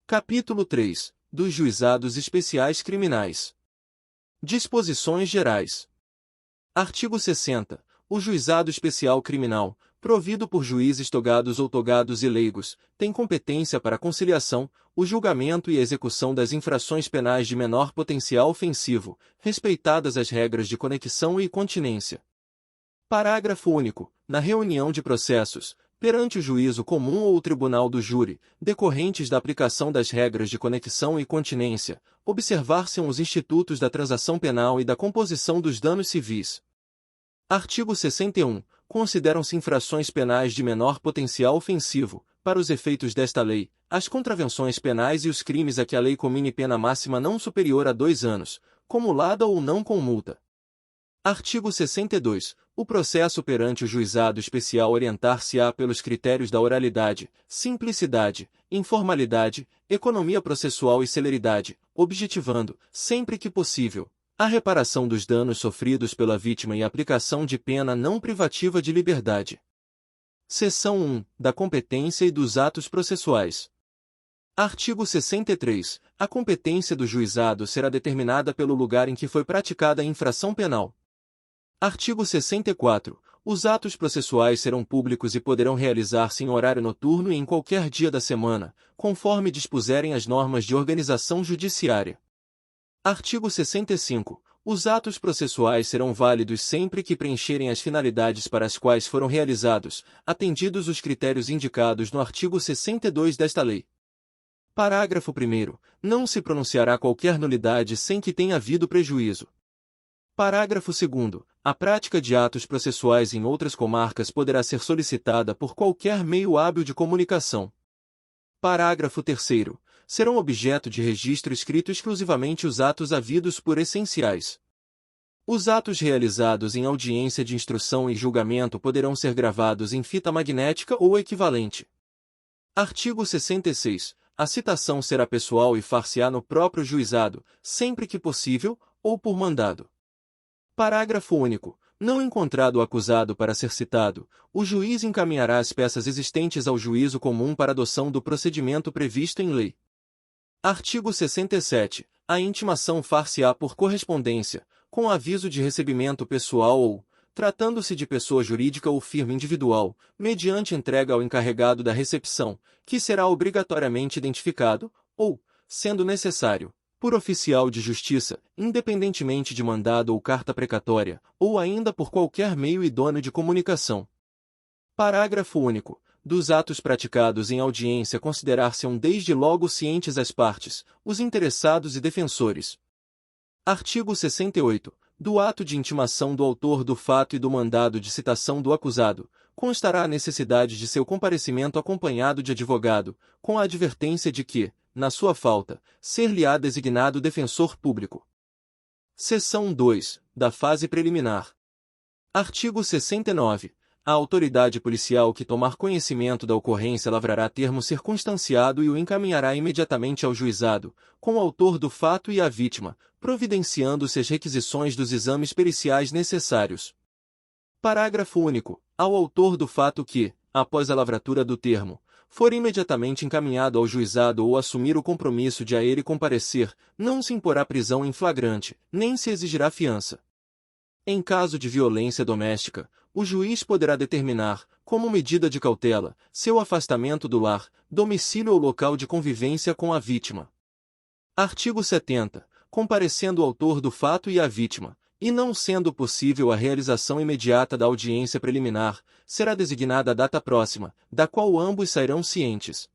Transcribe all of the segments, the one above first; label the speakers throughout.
Speaker 1: Capítulo 3. Dos Juizados Especiais Criminais. Disposições Gerais. Artigo 60. O Juizado Especial Criminal, provido por juízes togados ou togados e leigos, tem competência para a conciliação, o julgamento e a execução das infrações penais de menor potencial ofensivo, respeitadas as regras de conexão e continência. Parágrafo único. Na reunião de processos, perante o juízo comum ou o tribunal do júri, decorrentes da aplicação das regras de conexão e continência, observar-se-ão os institutos da transação penal e da composição dos danos civis. Artigo 61. Consideram-se infrações penais de menor potencial ofensivo, para os efeitos desta lei, as contravenções penais e os crimes a que a lei comine pena máxima não superior a 2 anos, comulada ou não com multa. Artigo 62. O processo perante o juizado especial orientar-se-á pelos critérios da oralidade, simplicidade, informalidade, economia processual e celeridade, objetivando, sempre que possível, a reparação dos danos sofridos pela vítima e a aplicação de pena não privativa de liberdade. Seção 1. Da competência e dos atos processuais. Artigo 63. A competência do juizado será determinada pelo lugar em que foi praticada a infração penal. Artigo 64. Os atos processuais serão públicos e poderão realizar-se em horário noturno e em qualquer dia da semana, conforme dispuserem as normas de organização judiciária. Artigo 65. Os atos processuais serão válidos sempre que preencherem as finalidades para as quais foram realizados, atendidos os critérios indicados no artigo 62 desta lei. Parágrafo 1º. Não se pronunciará qualquer nulidade sem que tenha havido prejuízo. Parágrafo 2º. A prática de atos processuais em outras comarcas poderá ser solicitada por qualquer meio hábil de comunicação. Parágrafo 3º. Serão objeto de registro escrito exclusivamente os atos havidos por essenciais. Os atos realizados em audiência de instrução e julgamento poderão ser gravados em fita magnética ou equivalente. Artigo 66. A citação será pessoal e far-se-á no próprio juizado, sempre que possível, ou por mandado. Parágrafo único. Não encontrado o acusado para ser citado, o juiz encaminhará as peças existentes ao juízo comum para adoção do procedimento previsto em lei. Artigo 67. A intimação far-se-á por correspondência, com aviso de recebimento pessoal ou, tratando-se de pessoa jurídica ou firma individual, mediante entrega ao encarregado da recepção, que será obrigatoriamente identificado, ou, sendo necessário, por oficial de justiça, independentemente de mandado ou carta precatória, ou ainda por qualquer meio idôneo de comunicação. Parágrafo único. Dos atos praticados em audiência considerar-se-ão desde logo cientes as partes, os interessados e defensores. Artigo 68. Do ato de intimação do autor do fato e do mandado de citação do acusado, constará a necessidade de seu comparecimento acompanhado de advogado, com a advertência de que, na sua falta, ser-lhe-á designado defensor público. Seção 2. Da fase preliminar. Artigo 69. A autoridade policial que tomar conhecimento da ocorrência lavrará termo circunstanciado e o encaminhará imediatamente ao juizado, com o autor do fato e a vítima, providenciando-se as requisições dos exames periciais necessários. Parágrafo único. Ao autor do fato que, após a lavratura do termo, for imediatamente encaminhado ao juizado ou assumir o compromisso de a ele comparecer, não se imporá prisão em flagrante, nem se exigirá fiança. Em caso de violência doméstica, o juiz poderá determinar, como medida de cautela, seu afastamento do lar, domicílio ou local de convivência com a vítima. Artigo 70. Comparecendo o autor do fato e a vítima, e não sendo possível a realização imediata da audiência preliminar, será designada a data próxima, da qual ambos sairão cientes.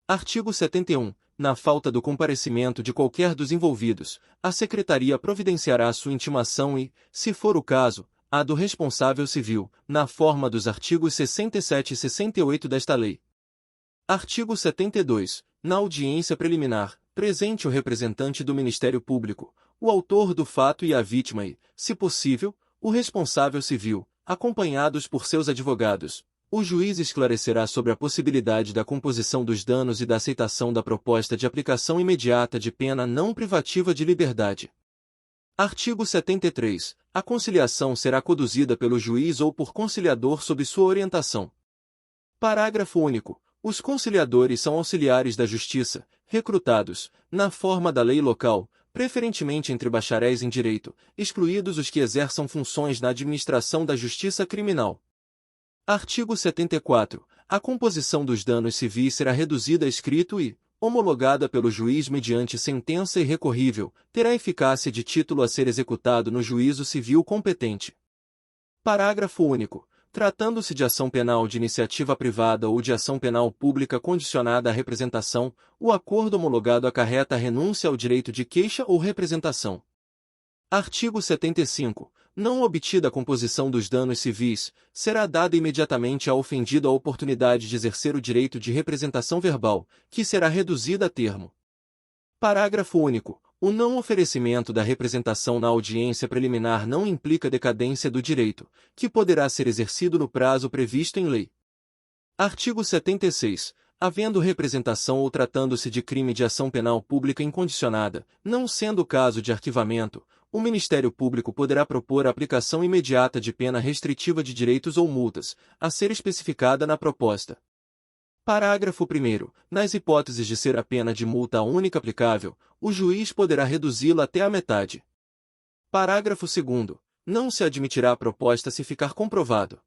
Speaker 1: Artigo 71. Na falta do comparecimento de qualquer dos envolvidos, a Secretaria providenciará sua intimação e, se for o caso, a do responsável civil, na forma dos artigos 67 e 68 desta lei. Artigo 72. Na audiência preliminar, presente o representante do Ministério Público, o autor do fato e a vítima e, se possível, o responsável civil, acompanhados por seus advogados. O juiz esclarecerá sobre a possibilidade da composição dos danos e da aceitação da proposta de aplicação imediata de pena não privativa de liberdade. Artigo 73. A conciliação será conduzida pelo juiz ou por conciliador sob sua orientação. Parágrafo único. Os conciliadores são auxiliares da Justiça, recrutados, na forma da lei local, preferentemente entre bacharéis em direito, excluídos os que exerçam funções na administração da justiça criminal. Artigo 74. A composição dos danos civis será reduzida a escrito e, homologada pelo juiz mediante sentença irrecorrível, terá eficácia de título a ser executado no juízo civil competente. Parágrafo único. Tratando-se de ação penal de iniciativa privada ou de ação penal pública condicionada à representação, o acordo homologado acarreta a renúncia ao direito de queixa ou representação. Artigo 75. Não obtida a composição dos danos civis, será dada imediatamente ao ofendido a oportunidade de exercer o direito de representação verbal, que será reduzida a termo. Parágrafo único. O não oferecimento da representação na audiência preliminar não implica decadência do direito, que poderá ser exercido no prazo previsto em lei. Artigo 76. Havendo representação ou tratando-se de crime de ação penal pública incondicionada, não sendo o caso de arquivamento, o Ministério Público poderá propor a aplicação imediata de pena restritiva de direitos ou multas, a ser especificada na proposta. Parágrafo 1º. Nas hipóteses de ser a pena de multa a única aplicável, o juiz poderá reduzi-la até a metade. Parágrafo 2º. Não se admitirá a proposta se ficar comprovado.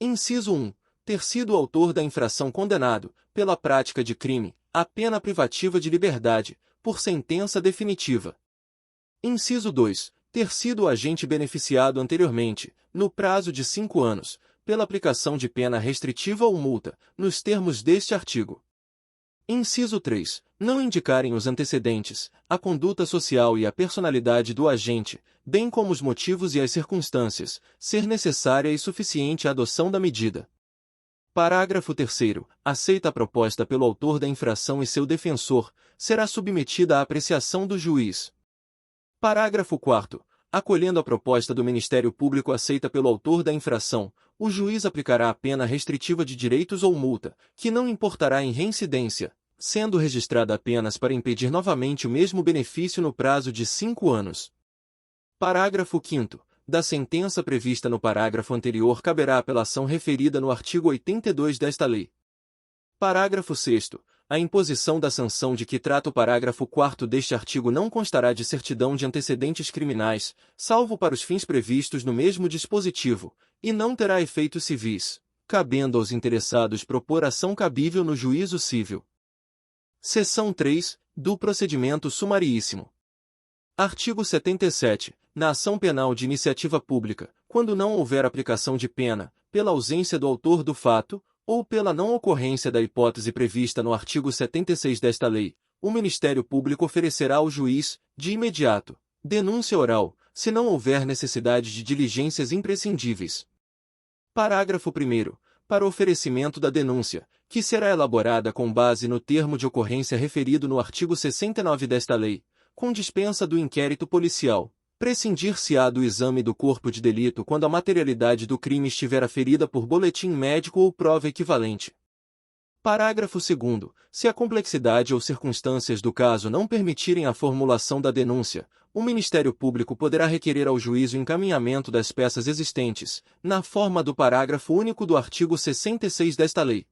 Speaker 1: Inciso 1. Ter sido o autor da infração condenado, pela prática de crime, a pena privativa de liberdade, por sentença definitiva. Inciso 2. Ter sido o agente beneficiado anteriormente, no prazo de 5 anos, pela aplicação de pena restritiva ou multa, nos termos deste artigo. Inciso 3. Não indicarem os antecedentes, a conduta social e a personalidade do agente, bem como os motivos e as circunstâncias, ser necessária e suficiente a adoção da medida. Parágrafo 3º. Aceita a proposta pelo autor da infração e seu defensor, será submetida à apreciação do juiz. Parágrafo 4º. Acolhendo a proposta do Ministério Público aceita pelo autor da infração, o juiz aplicará a pena restritiva de direitos ou multa, que não importará em reincidência, sendo registrada apenas para impedir novamente o mesmo benefício no prazo de 5 anos. Parágrafo 5º. Da sentença prevista no parágrafo anterior caberá apelação referida no artigo 82 desta lei. Parágrafo 6º. A imposição da sanção de que trata o parágrafo 4º deste artigo não constará de certidão de antecedentes criminais, salvo para os fins previstos no mesmo dispositivo, e não terá efeitos civis, cabendo aos interessados propor ação cabível no juízo civil. Seção 3. Do procedimento sumaríssimo. Artigo 77. Na ação penal de iniciativa pública, quando não houver aplicação de pena, pela ausência do autor do fato, ou pela não ocorrência da hipótese prevista no artigo 76 desta lei, o Ministério Público oferecerá ao juiz, de imediato, denúncia oral, se não houver necessidade de diligências imprescindíveis. Parágrafo 1º. Para oferecimento da denúncia, que será elaborada com base no termo de ocorrência referido no artigo 69 desta lei, com dispensa do inquérito policial, prescindir-se-á do exame do corpo de delito quando a materialidade do crime estiver aferida por boletim médico ou prova equivalente. Parágrafo 2º. Se a complexidade ou circunstâncias do caso não permitirem a formulação da denúncia, o Ministério Público poderá requerer ao juiz o encaminhamento das peças existentes, na forma do parágrafo único do artigo 66 desta lei.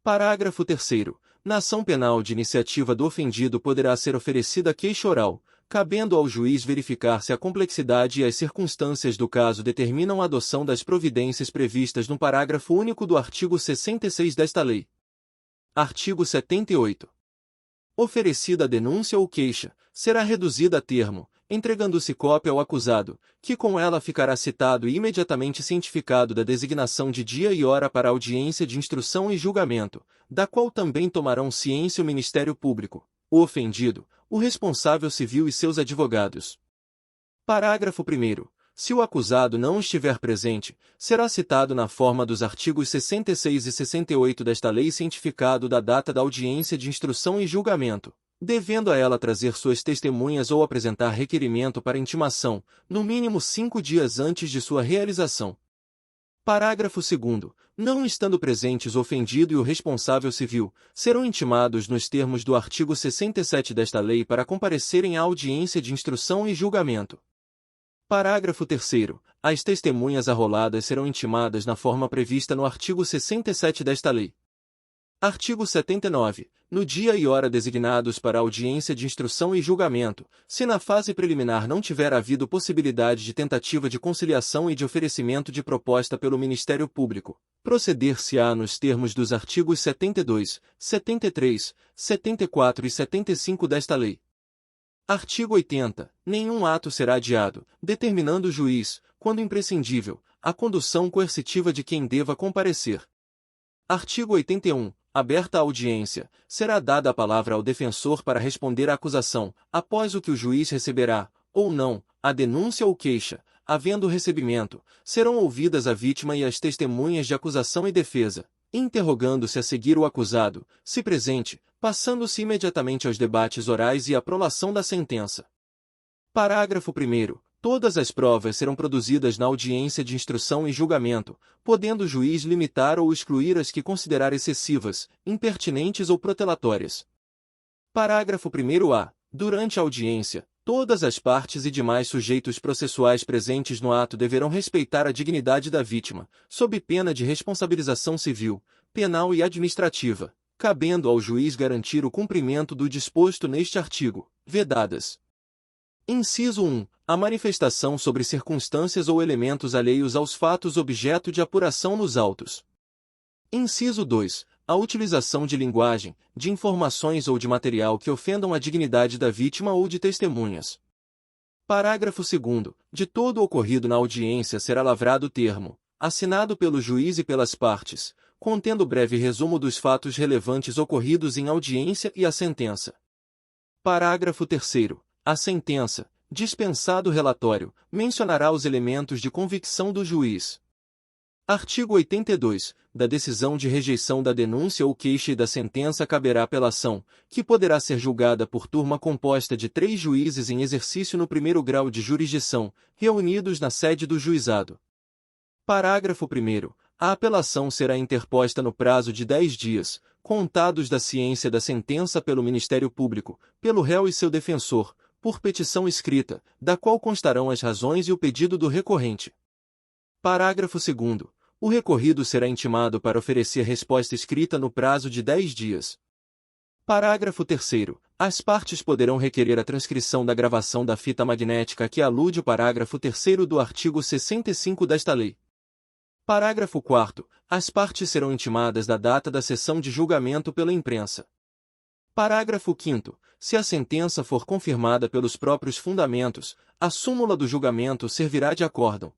Speaker 1: Parágrafo 3º. Na ação penal de iniciativa do ofendido poderá ser oferecida queixa oral, cabendo ao juiz verificar se a complexidade e as circunstâncias do caso determinam a adoção das providências previstas no parágrafo único do artigo 66 desta lei. Artigo 78. Oferecida a denúncia ou queixa, será reduzida a termo, entregando-se cópia ao acusado, que com ela ficará citado e imediatamente cientificado da designação de dia e hora para audiência de instrução e julgamento, da qual também tomarão ciência o Ministério Público, o ofendido, o responsável civil e seus advogados. Parágrafo 1º. Se o acusado não estiver presente, será citado na forma dos artigos 66 e 68 desta lei cientificado da data da audiência de instrução e julgamento, devendo a ela trazer suas testemunhas ou apresentar requerimento para intimação, no mínimo 5 dias antes de sua realização. Parágrafo 2º. Não estando presentes o ofendido e o responsável civil, serão intimados nos termos do artigo 67 desta lei para comparecerem à audiência de instrução e julgamento. Parágrafo 3º. As testemunhas arroladas serão intimadas na forma prevista no artigo 67 desta lei. Artigo 79. No dia e hora designados para audiência de instrução e julgamento, se na fase preliminar não tiver havido possibilidade de tentativa de conciliação e de oferecimento de proposta pelo Ministério Público, proceder-se-á nos termos dos artigos 72, 73, 74 e 75 desta lei. Artigo 80. Nenhum ato será adiado, determinando o juiz, quando imprescindível, a condução coercitiva de quem deva comparecer. Artigo 81. Aberta a audiência, será dada a palavra ao defensor para responder à acusação, após o que o juiz receberá, ou não, a denúncia ou queixa. Havendo recebimento, serão ouvidas a vítima e as testemunhas de acusação e defesa, interrogando-se a seguir o acusado, se presente, passando-se imediatamente aos debates orais e à prolação da sentença. Parágrafo 1º. Todas as provas serão produzidas na audiência de instrução e julgamento, podendo o juiz limitar ou excluir as que considerar excessivas, impertinentes ou protelatórias. Parágrafo 1º-A. Durante a audiência, todas as partes e demais sujeitos processuais presentes no ato deverão respeitar a dignidade da vítima, sob pena de responsabilização civil, penal e administrativa, cabendo ao juiz garantir o cumprimento do disposto neste artigo, vedadas: Inciso 1. A manifestação sobre circunstâncias ou elementos alheios aos fatos objeto de apuração nos autos. Inciso 2. A utilização de linguagem, de informações ou de material que ofendam a dignidade da vítima ou de testemunhas. Parágrafo 2º. De todo o ocorrido na audiência será lavrado o termo, assinado pelo juiz e pelas partes, contendo breve resumo dos fatos relevantes ocorridos em audiência e a sentença. Parágrafo 3º. A sentença, dispensado o relatório, mencionará os elementos de convicção do juiz. Artigo 82. Da decisão de rejeição da denúncia ou queixa e da sentença caberá apelação, que poderá ser julgada por turma composta de 3 juízes em exercício no primeiro grau de jurisdição, reunidos na sede do juizado. Parágrafo 1º. A apelação será interposta no prazo de 10 dias, contados da ciência da sentença pelo Ministério Público, pelo réu e seu defensor, por petição escrita, da qual constarão as razões e o pedido do recorrente. Parágrafo 2º. O recorrido será intimado para oferecer resposta escrita no prazo de 10 dias. Parágrafo 3º. As partes poderão requerer a transcrição da gravação da fita magnética a que alude o parágrafo 3º do artigo 65 desta lei. Parágrafo 4º. As partes serão intimadas da data da sessão de julgamento pela imprensa. Parágrafo 5º. Se a sentença for confirmada pelos próprios fundamentos, a súmula do julgamento servirá de acórdão.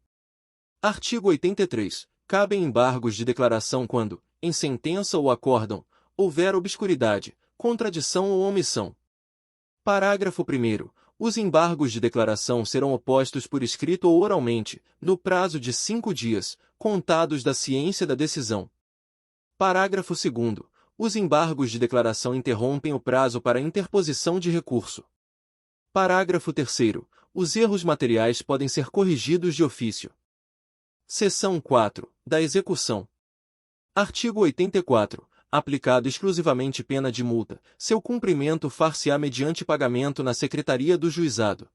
Speaker 1: Artigo 83. Cabem embargos de declaração quando, em sentença ou acórdão, houver obscuridade, contradição ou omissão. Parágrafo 1º. Os embargos de declaração serão opostos por escrito ou oralmente, no prazo de 5 dias, contados da ciência da decisão. Parágrafo 2º. Os embargos de declaração interrompem o prazo para interposição de recurso. Parágrafo 3º. Os erros materiais podem ser corrigidos de ofício. Seção 4. Da execução. Artigo 84. Aplicado exclusivamente pena de multa, seu cumprimento far-se-á mediante pagamento na Secretaria do Juizado.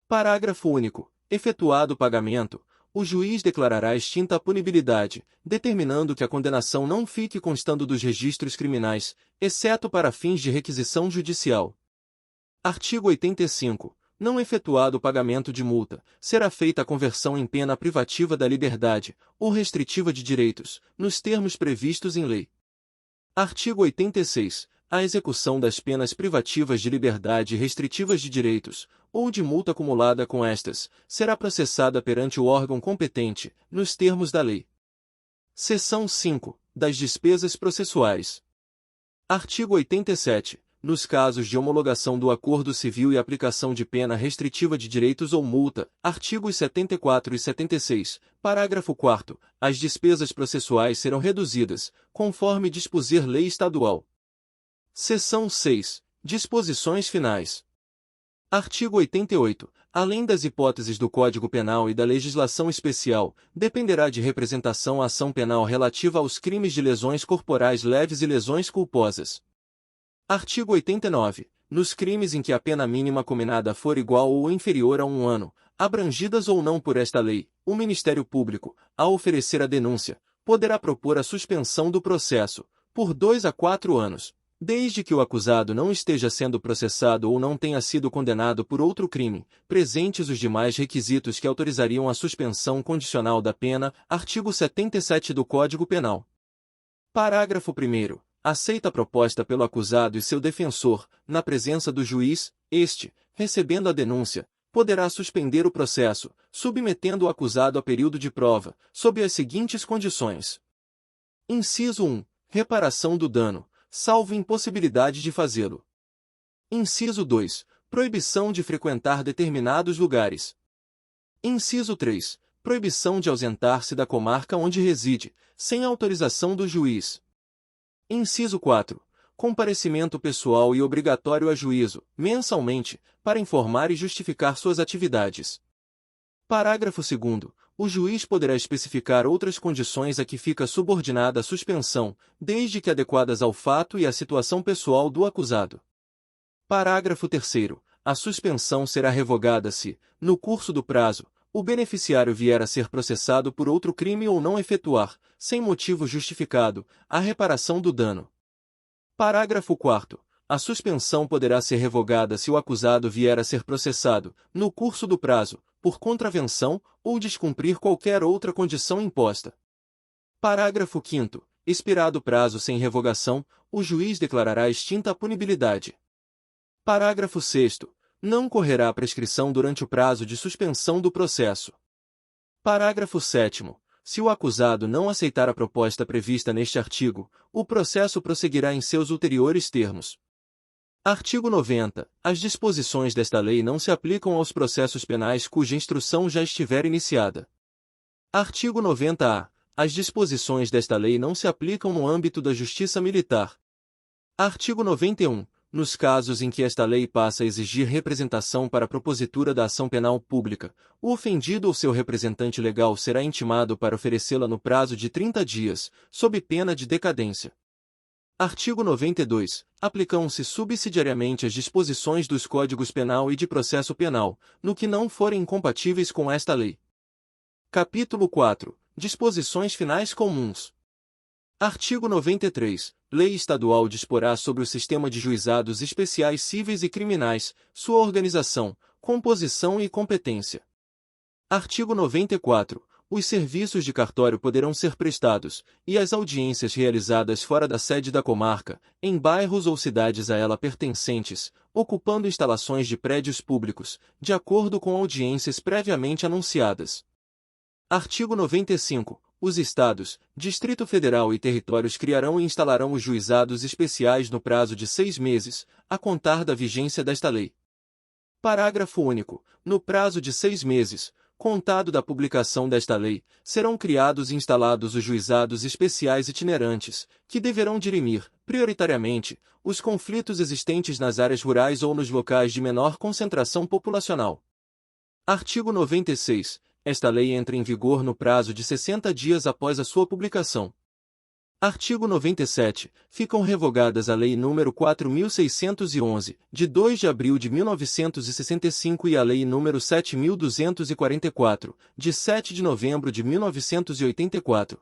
Speaker 1: Parágrafo único. Efetuado o pagamento, o juiz declarará extinta a punibilidade, determinando que a condenação não fique constando dos registros criminais, exceto para fins de requisição judicial. Artigo 85. Não efetuado o pagamento de multa, será feita a conversão em pena privativa da liberdade, ou restritiva de direitos, nos termos previstos em lei. Artigo 86. A execução das penas privativas de liberdade e restritivas de direitos, ou de multa acumulada com estas, será processada perante o órgão competente, nos termos da lei. Seção 5. Das despesas processuais. Artigo 87. Nos casos de homologação do acordo civil e aplicação de pena restritiva de direitos ou multa, artigos 74 e 76, parágrafo 4º, as despesas processuais serão reduzidas, conforme dispuser lei estadual. Seção 6. Disposições finais. Artigo 88. Além das hipóteses do Código Penal e da legislação especial, dependerá de representação a ação penal relativa aos crimes de lesões corporais leves e lesões culposas. Artigo 89. Nos crimes em que a pena mínima combinada for igual ou inferior a 1 ano, abrangidas ou não por esta lei, o Ministério Público, ao oferecer a denúncia, poderá propor a suspensão do processo, por 2 a 4 anos, desde que o acusado não esteja sendo processado ou não tenha sido condenado por outro crime, presentes os demais requisitos que autorizariam a suspensão condicional da pena, artigo 77 do Código Penal. Parágrafo 1º. Aceita a proposta pelo acusado e seu defensor, na presença do juiz, este, recebendo a denúncia, poderá suspender o processo, submetendo o acusado a período de prova, sob as seguintes condições. Inciso 1. Reparação do dano, salvo impossibilidade de fazê-lo. Inciso 2. Proibição de frequentar determinados lugares. Inciso 3. Proibição de ausentar-se da comarca onde reside, sem autorização do juiz. Inciso 4. Comparecimento pessoal e obrigatório a juízo, mensalmente, para informar e justificar suas atividades. Parágrafo 2º. O juiz poderá especificar outras condições a que fica subordinada a suspensão, desde que adequadas ao fato e à situação pessoal do acusado. Parágrafo 3º. A suspensão será revogada se, no curso do prazo, o beneficiário vier a ser processado por outro crime ou não efetuar, sem motivo justificado, a reparação do dano. Parágrafo 4º. A suspensão poderá ser revogada se o acusado vier a ser processado, no curso do prazo, por contravenção ou descumprir qualquer outra condição imposta. Parágrafo 5º. Expirado o prazo sem revogação, o juiz declarará extinta a punibilidade. Parágrafo 6º. Não correrá a prescrição durante o prazo de suspensão do processo. Parágrafo 7º. Se o acusado não aceitar a proposta prevista neste artigo, o processo prosseguirá em seus ulteriores termos. Artigo 90. As disposições desta lei não se aplicam aos processos penais cuja instrução já estiver iniciada. Artigo 90-A. As disposições desta lei não se aplicam no âmbito da Justiça Militar. Artigo 91. Nos casos em que esta lei passa a exigir representação para a propositura da ação penal pública, o ofendido ou seu representante legal será intimado para oferecê-la no prazo de 30 dias, sob pena de decadência. Artigo 92. Aplicam-se subsidiariamente as disposições dos Códigos Penal e de Processo Penal, no que não forem incompatíveis com esta lei. Capítulo 4. Disposições finais comuns. Artigo 93. Lei estadual disporá sobre o sistema de juizados especiais cíveis e criminais, sua organização, composição e competência. Artigo 94. Os serviços de cartório poderão ser prestados, e as audiências realizadas fora da sede da comarca, em bairros ou cidades a ela pertencentes, ocupando instalações de prédios públicos, de acordo com audiências previamente anunciadas. Artigo 95. Os Estados, Distrito Federal e Territórios criarão e instalarão os juizados especiais no prazo de 6 meses, a contar da vigência desta lei. Parágrafo único. No prazo de 6 meses, contado da publicação desta lei, serão criados e instalados os juizados especiais itinerantes, que deverão dirimir, prioritariamente, os conflitos existentes nas áreas rurais ou nos locais de menor concentração populacional. Artigo 96. Esta lei entra em vigor no prazo de 60 dias após a sua publicação. Artigo 97. Ficam revogadas a Lei nº 4.611, de 2 de abril de 1965 e a Lei nº 7.244, de 7 de novembro de 1984.